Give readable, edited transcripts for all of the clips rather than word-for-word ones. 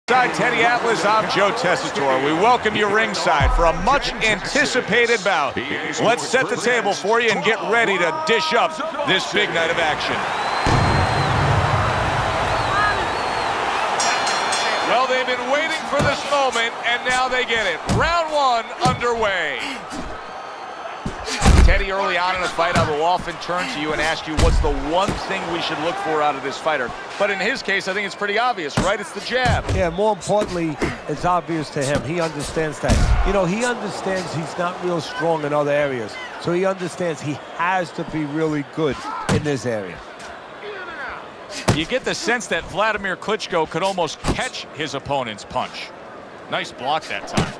Teddy Atlas, I'm Joe Tessitore. We welcome you ringside for a much-anticipated bout. Let's set the table for you and get ready to dish up this big night of action. Well, they've been waiting for this moment, and now they get it. Round one underway. Teddy, early on in a fight, I will often turn to you and ask you what's the one thing we should look for out of this fighter. But in his case, I think it's pretty obvious, right? It's the jab. Yeah, more importantly, it's obvious to him. He understands that. You know, he understands he's not real strong in other areas. So he understands he has to be really good in this area. You get the sense that Wladimir Klitschko could almost catch his opponent's punch. Nice block that time.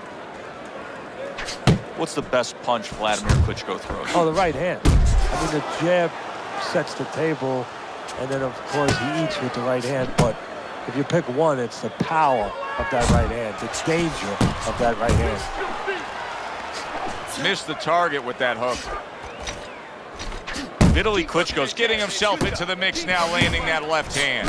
What's the best punch Wladimir Klitschko throws? Oh, the right hand. I mean, the jab sets the table, and then, of course, he eats with the right hand. But if you pick one, it's the power of that right hand, the danger of that right hand. Missed the target with that hook. Vitali Klitschko's getting himself into the mix now, landing that left hand.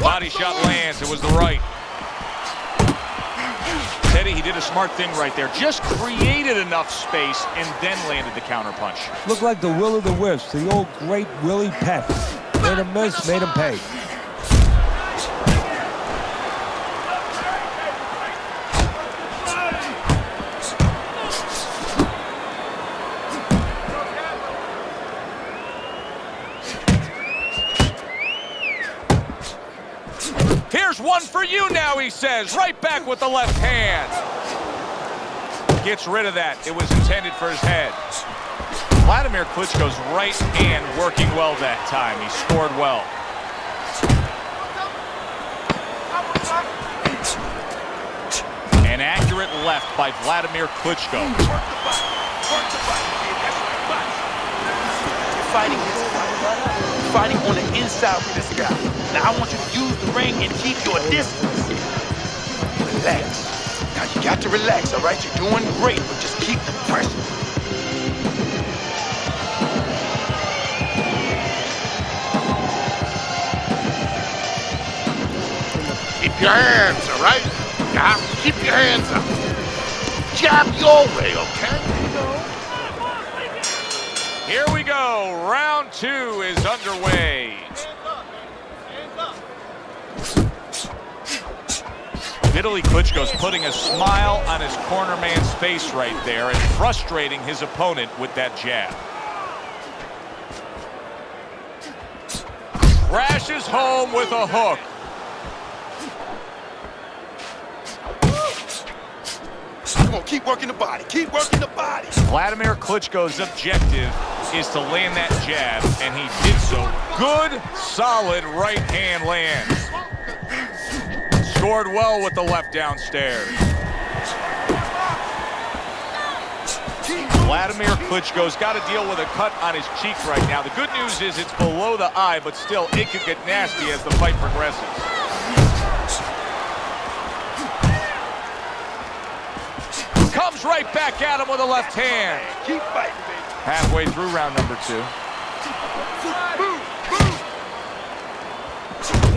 Body shot lands. It was the right. Teddy, he did a smart thing right there. Just created enough space and then landed the counter punch. Looked like the will of the wisps, the old great Willie Peck. Made him miss, made him pay. Here's one for you now, he says. Right back with the left hand. Gets rid of that. It was intended for his head. Wladimir Klitschko's right hand working well that time. He scored well. An accurate left by Wladimir Klitschko. Fighting on the inside with this guy. Now I want you to use the ring and keep your distance. Relax. Now you got to relax, all right? You're doing great, but just keep the pressure. Keep your hands, all right? Yeah, keep your hands up. Jab your way, okay? Here we go. Round two is underway. Vitali Klitschko's putting a smile on his corner man's face right there and frustrating his opponent with that jab. Crashes home with a hook. Come on, keep working the body. Keep working the body. Wladimir Klitschko's objective is to land that jab, and he did so. Good, solid right hand lands. Scored well with the left downstairs. Wladimir Klitschko's got to deal with a cut on his cheek right now. The good news is it's below the eye, but still, it could get nasty as the fight progresses. Comes right back at him with a left hand. Keep fighting, baby. Halfway through round number two.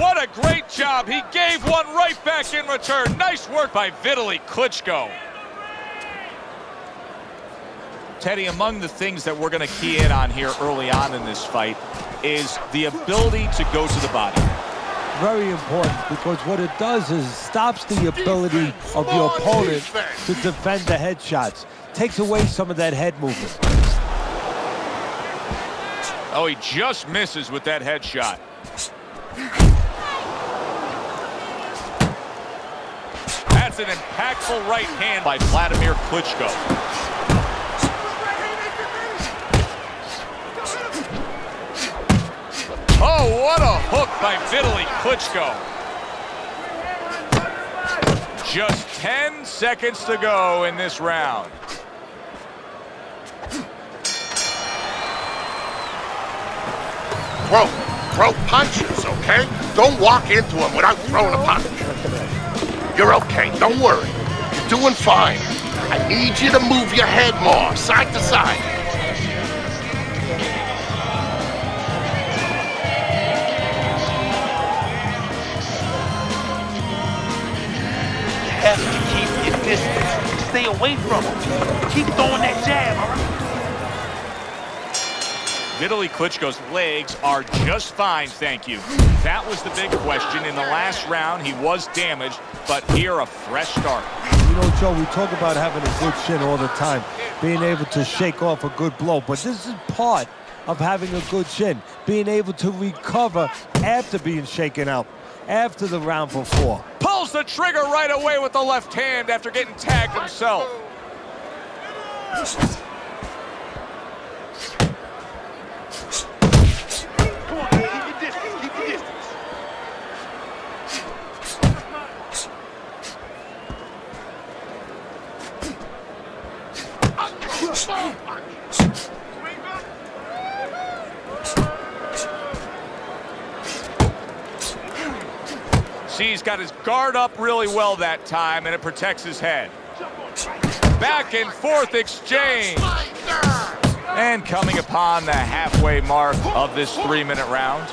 What a great job. He gave one right back in return. Nice work by Vitali Klitschko. Teddy, among the things that we're going to key in on here early on in this fight is the ability to go to the body. Very important, because what it does is stops the ability of your opponent to defend the headshots. Takes away some of that head movement. Oh, he just misses with that headshot. That's an impactful right hand by Wladimir Klitschko. Oh, what a hook by Vitali Klitschko. Just 10 seconds to go in this round. Throw punches, okay? Don't walk into him without throwing a punch. You're okay, don't worry. You're doing fine. I need you to move your head more, side to side. have to keep your distance. Stay away from him. Keep throwing that jab, all right? Vitali Klitschko's legs are just fine, thank you. That was the big question. In the last round, he was damaged, but here a fresh start. You know, Joe, we talk about having a good chin all the time, being able to shake off a good blow, but this is part of having a good chin, being able to recover after being shaken out, after the round before. Pulls the trigger right away with the left hand after getting tagged himself. Come on, keep your distance. Keep your distance. See, he's got his guard up really well that time, and it protects his head. Back and forth exchange. And coming upon the halfway mark of this 3-minute round.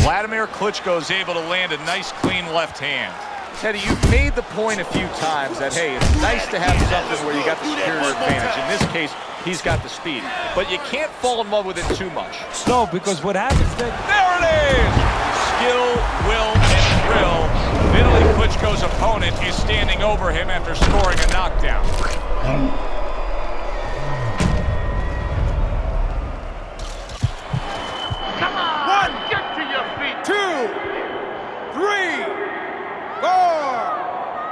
Wladimir Klitschko is able to land a nice, clean left hand. Teddy, you've made the point a few times that, hey, it's nice to have something where you got the superior advantage. In this case, he's got the speed. But you can't fall in love with it too much. No, because what happens then... There it is! Skill, will, and thrill. Vitali Klitschko's opponent is standing over him after scoring a knockdown. Come on! Get to your feet! 2, 3, 4,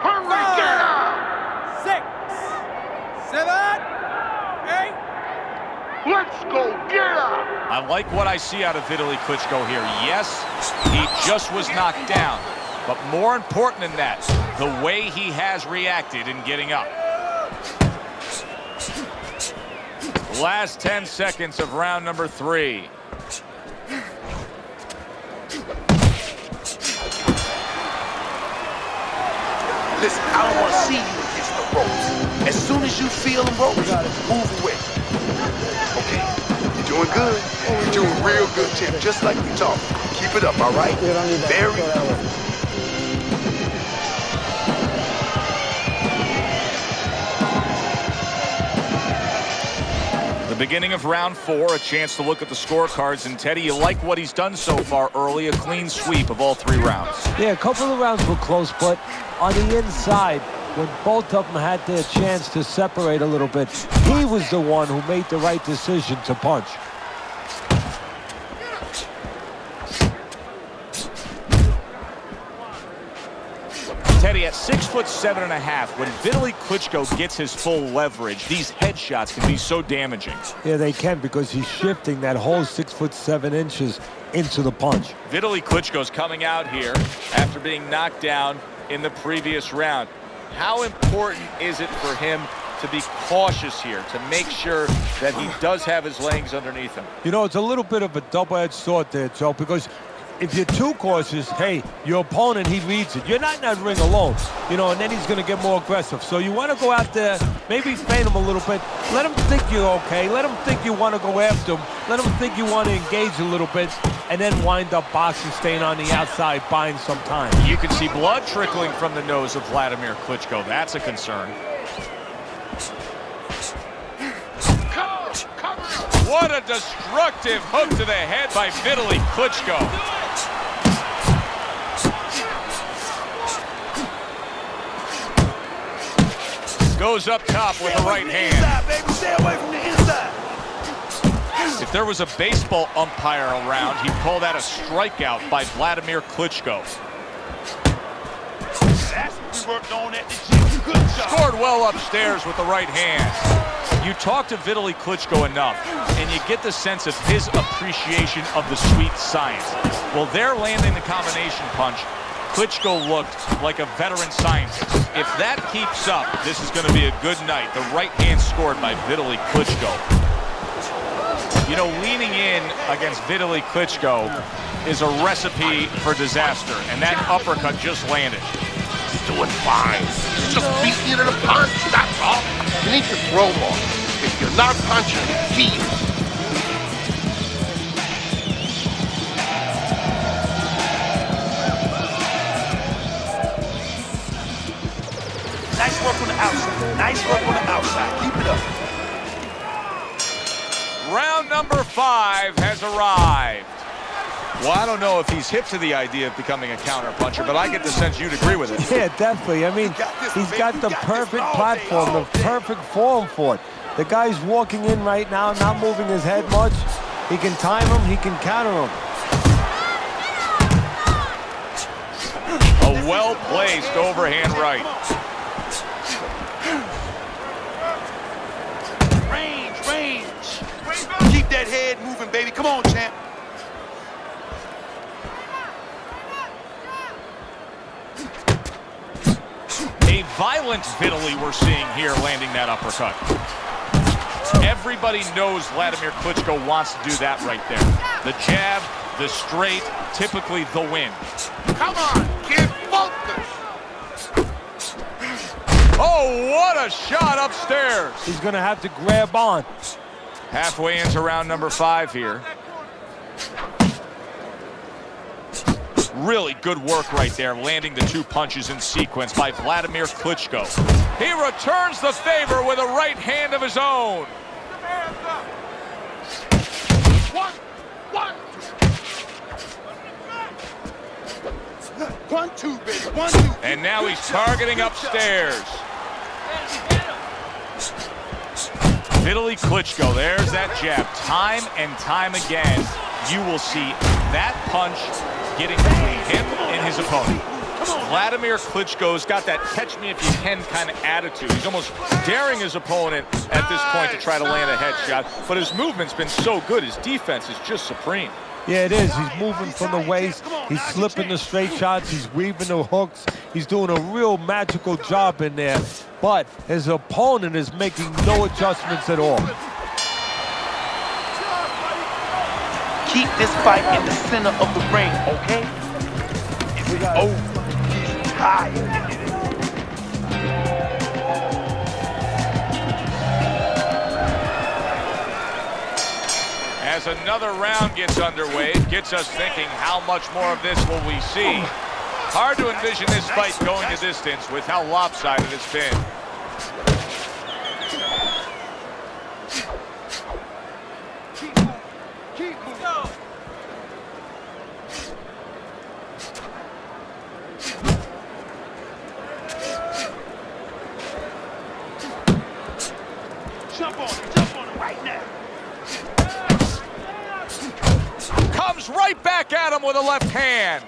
Hurry, get up! 6, 7, 8. Let's go, get up! I like what I see out of Vitali Klitschko here. Yes, he just was knocked down. But more important than that, the way he has reacted in getting up. Last 10 seconds of round number 3. Listen, I don't want to see you against the ropes. As soon as you feel them ropes, move away. Okay, you're doing good. You're doing real good, champ. Just like we talked. Keep it up, all right? Very good. The beginning of round 4, a chance to look at the scorecards. And Teddy, you like what he's done so far early, a clean sweep of all 3 rounds. Yeah, a couple of rounds were close, but on the inside, when both of them had their chance to separate a little bit, he was the one who made the right decision to punch. Teddy, at 6'7.5", when Vitali Klitschko gets his full leverage, these headshots can be so damaging. Yeah, they can, because he's shifting that whole 6'7" into the punch. Vitali Klitschko's coming out here after being knocked down in the previous round. How important is it for him to be cautious here, to make sure that he does have his legs underneath him? You know, it's a little bit of a double-edged sword there, Joe, because if you're too cautious, hey, your opponent, he reads it. You're not in that ring alone, you know, and then he's going to get more aggressive. So you want to go out there, maybe feint him a little bit. Let him think you're okay. Let him think you want to go after him. Let him think you want to engage a little bit, and then wind up boxing, staying on the outside, buying some time. You can see blood trickling from the nose of Wladimir Klitschko. That's a concern. What a destructive hook to the head by Vitali Klitschko. Goes up top with the right hand. Inside, baby. Stay away from the inside. If there was a baseball umpire around, he'd call that a strikeout by Wladimir Klitschko. That's what we worked on at the gym. Good job. Scored well upstairs with the right hand. You talk to Vitali Klitschko enough, and you get the sense of his appreciation of the sweet science. Well, they're landing the combination punch. Klitschko looked like a veteran scientist. If that keeps up, this is going to be a good night. The right hand scored by Vitali Klitschko. You know, leaning in against Vitali Klitschko is a recipe for disaster, and that uppercut just landed. He's doing fine. just beating you to the punch, that's all. You need to throw more. If you're not punching, feel. Nice work on the outside. Nice work on the outside. Keep it up. Round number 5 has arrived. Well, I don't know if he's hip to the idea of becoming a counter-puncher, but I get the sense you'd agree with it. Yeah, definitely. I mean, he's got the perfect platform, the perfect form for it. The guy's walking in right now, not moving his head much. He can time him, he can counter him. A well-placed overhand right. Range. Keep that head moving, baby. Come on, champ. A violent Vitali we're seeing here landing that uppercut. Everybody knows Wladimir Klitschko wants to do that right there. The jab, the straight, typically the win. Come on, kid, focus. Oh, what a shot upstairs. He's going to have to grab on. Halfway into round number 5 here. Really good work right there, landing the 2 punches in sequence by Wladimir Klitschko. He returns the favor with a right hand of his own. One. 1-2, baby. 1-2. And now he's targeting upstairs. Vitali Klitschko, there's that jab. Time and time again, you will see that punch getting between him and his opponent. Wladimir Klitschko's got that catch-me-if-you-can kind of attitude. He's almost daring his opponent at this point to try to land a headshot, but his movement's been so good. His defense is just supreme. Yeah, it is. He's moving from the waist. He's slipping the straight shots. He's weaving the hooks. He's doing a real magical job in there. But his opponent is making no adjustments at all. Keep this fight in the center of the ring, okay? Oh, he's tired. As another round gets underway, it gets us thinking, how much more of this will we see? Hard to envision this fight going the distance with how lopsided it's been. Jump on it right now. Comes right back at him with a left hand.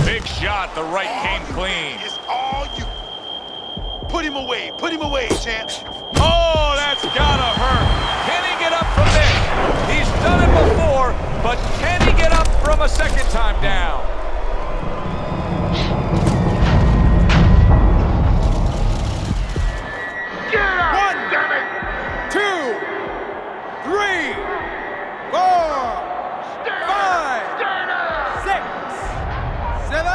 Big shot, the right came clean. It's all you. Put him away, champ. Oh, that's gotta hurt. Can he get up from this? He's done it before, but can he get up from a second time down? Get up, 1, damn it. 2, 3, 4, 5, Stand up. 6, 7,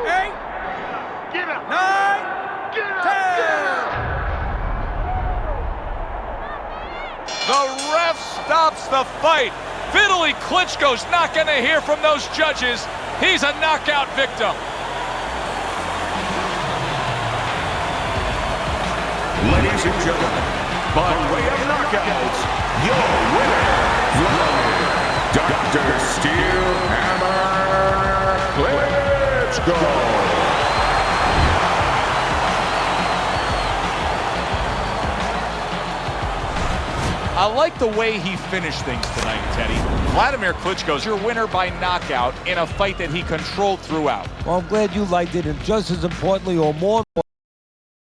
8, Get up. 9, Get up. 10. The ref stops the fight. Vitali Klitschko's not going to hear from those judges. He's a knockout victim. Ladies and gentlemen, by way of knockouts, your winner, Dr. Steel Hammer Klitschko. I like the way he finished things tonight, Teddy. Wladimir Klitschko's your winner by knockout in a fight that he controlled throughout. Well, I'm glad you liked it, and just as importantly, or more